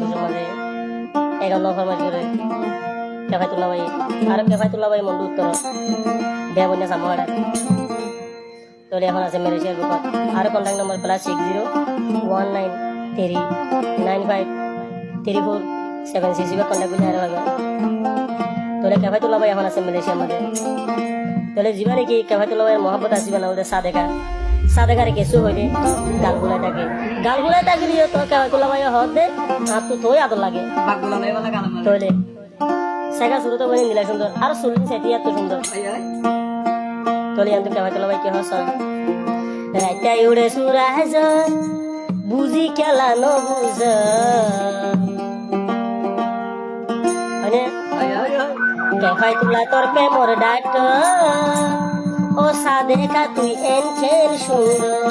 মধুর মাঝে 51 ফরমাইশ করে কেফায়তুল্লাহ ভাই আর কেফায়তুল্লাহ ভাই মন্ডু উত্তর দেবন্যা সামহাড়া তোলে এখন আছে মালয়েশিয়ার গ্রুপ আর কন্ট্যাক্ট নম্বর +601939534766 কন্ট্যাক্ট করলে আর হবে তোলে কেফায়তুল্লাহ ভাই এখন আছে মালয়েশিয়ার মধ্যে তোলে জীবনে কি কেফায়তুল্লাহ ভাইয়ের মহব্বত আসবে না ওদের সাদেকারে কেসু হইলে গালগুলাই থাকে দিয়ে তো কেফায়তুল্লাহ ভাই হদ দে আর তো তোই আদর লাগে তোলে শেখা শুরু তো বলে নিলাই সুন্দর আর শুনলেন সেটি এত সুন্দর তোলে আনতে কেফায়তুল্লাহ ভাই কি হসল রাইতাই উড়ে সুরাজ বুঝি খেলা ন বুঝ মানে কেফায়তুল্লাহ তোর প্রেমর ডাক ও সাদেকা তুই এন খেল সুন্দর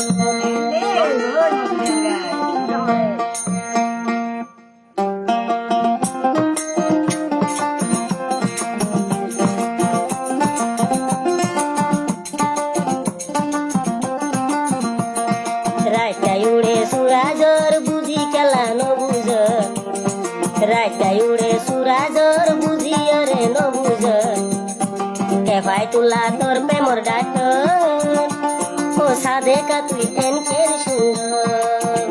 রাইতাই উড়ে সুরাজর বুঝি খেলা ন বুঝ রাইতাই উড়ে সুরাজর বুঝি রে ন বুঝ কেফায়তুল্লাহ তোর প্রেমর ডাক ও সাদেকা তুই এন খেল সুন্দর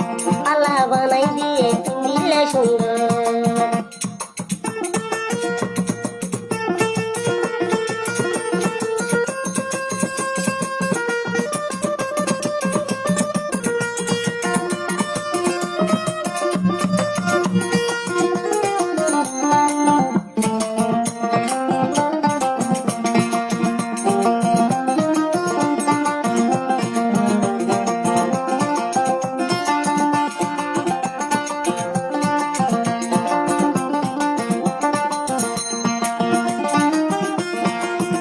আল্লাহ বানাই দিয়ে দিলে সুন্দর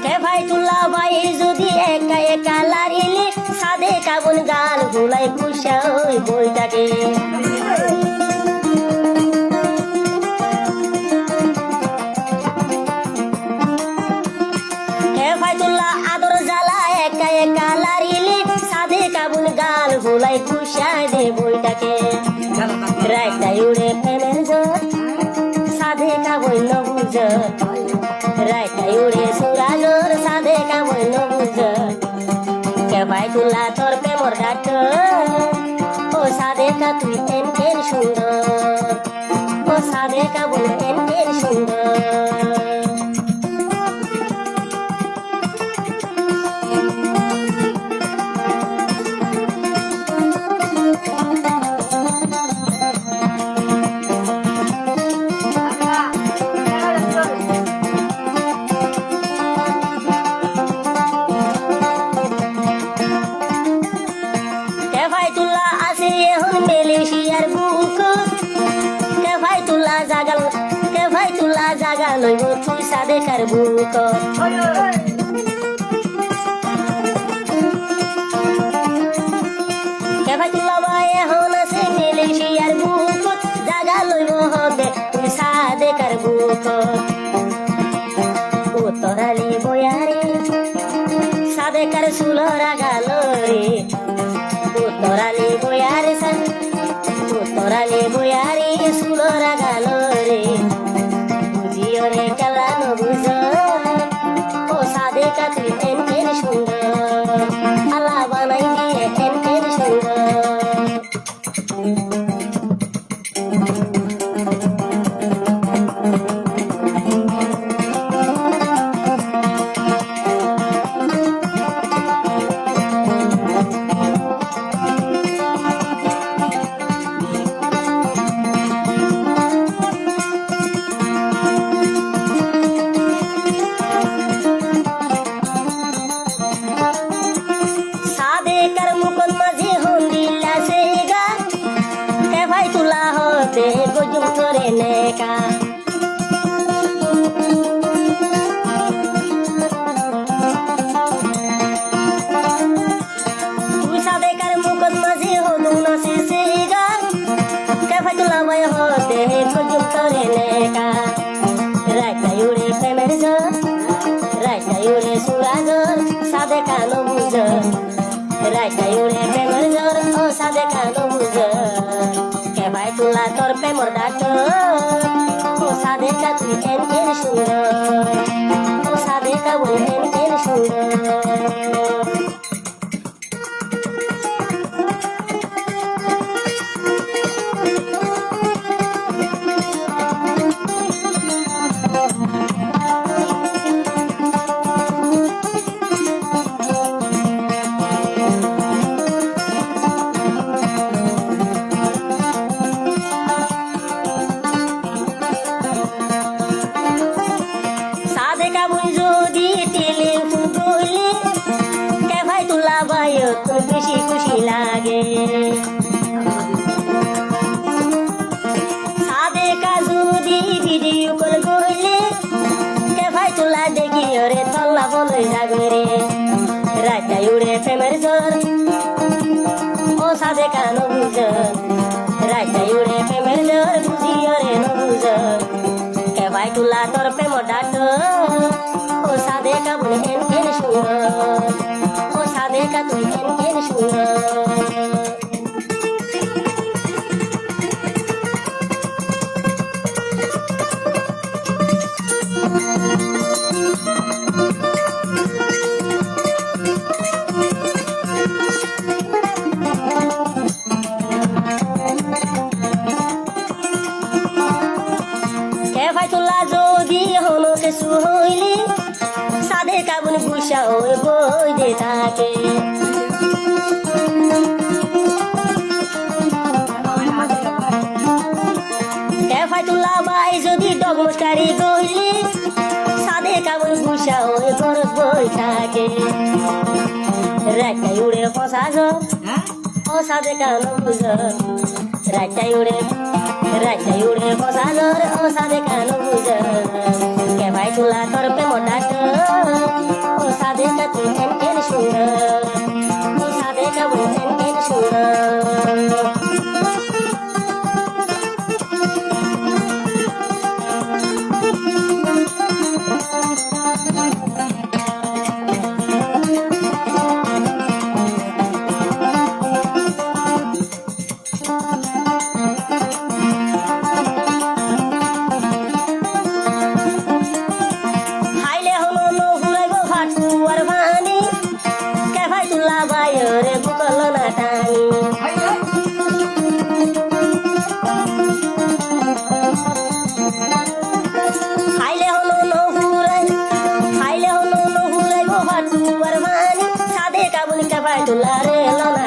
কেফায়তুল্লাহ ভাই যদি একা একা লারিলে সাদেকা বোন গান ভুলাই খুশা ওই বইটাকে কেফায়তুল্লাহ আদর জ্বালা একা একা লারিলে সাদেকা বোন গান ভুলাই খুশা দে বইটাকে রাইতাই উড়ে প্রেমের জোর সাদেকা বই ন বুঝ রাইতাই উড়ে সুরাজর সাদেকা বই ন বুঝ কেফায়তুল্লাহ তোর প্রেমর ডাক ও সাদেকা তুই এন খেল সুন্দর ও সাদেকা বই এন খেল সুন্দর কেফায়তুল্লাহ আছে এখন মালয়েশিয়ার বুক কেফায়তুল্লাহ জাগা লইব তুই সাদেকার বুক কেফায়তুল্লাহ ভাই এখন আছে মালয়েশিয়ার বুক জাগা লইব হবে তুই সাদেকার বুক উত্তরালি বয়ারে সাদেকার সুলরা গাল রে উত্তরালি বয়ারে সুলরা গাল রে বুঝিও রে খেলা ন বুঝ ও সাদেকা তুই এন খেল সুন্দর আল্লাহ বানাই দিয়ে এন খেল সুন্দর সাদেকার মুকুন মাঝে হন্দিলা সেগা কেফায়তুল্লাহ হতে গজুম করে নেকা তুই সাদেকার মুকুন মাঝে হলুম না সেগা কেফায়তুল্লাহ ভাই হতে গজুম করে নেকা রাইতাই উড়ে প্রেমের জোর রাইতাই উড়ে সুরাজর সাদেকা ন বুঝ রাইতাই উড়ে প্রেমের জোর ও সাদেকা ন বুঝ কেফায়তুল্লাহ তোর প্রেমর প্রেমর ডাক ও সাদেকা তুই এন এন সুন্দর ও সাদেকা বলে এন এন সুন্দর সাদেকা বই যদি টেলিফোন করলে কে ভাই তোলা ভাই তোর বেশি খুশি লাগে সাদেকা যদি ভিডিও কল করলে কে ভাই তোলা দেখি ওরে তল্লা বলে যাবে রে রাজা উড়ে প্রেমের জোর ও সাদেকা নবুজ রাজা উড়ে প্রেমের জোর বুঝি ওরে নবুজ কে ভাই তোলা তোর প্রেম ডাক ও সাদেকা বলে এন এন সুন্দর ও সাদেকা তুই এন এন সুন্দর কে ভাই তোলা যদি হলো শেষু হইলি সাদেকা বুন গুসা হয়ে বই দে থাকে কে ভাই তোলা ভাই যদি ডগমস্কারি কইলি সাদেকা বুন গুসা হয়ে ঘর বই থাকে রাইটাই উড়ে ফসাজ ও সাদেকা নবুজ রাইটাই উড়ে ফসাজ ও সাদেকা নবুজ কে ভাই তোলা তোর প্রেম ডাক ও সাদেকা তুই এন এন সুন্দর ও সাদেকা বলে এন এন সুন্দর হাইলে হলো নহুরাইব ফাটুয়ার ভানি কে ভাই তুলা বাইরে বুকল না টানি হাইলে হলো নহুরাইব ফাটুয়ার ভানি সাদেকা বলি কে ভাই তুলা রে লনা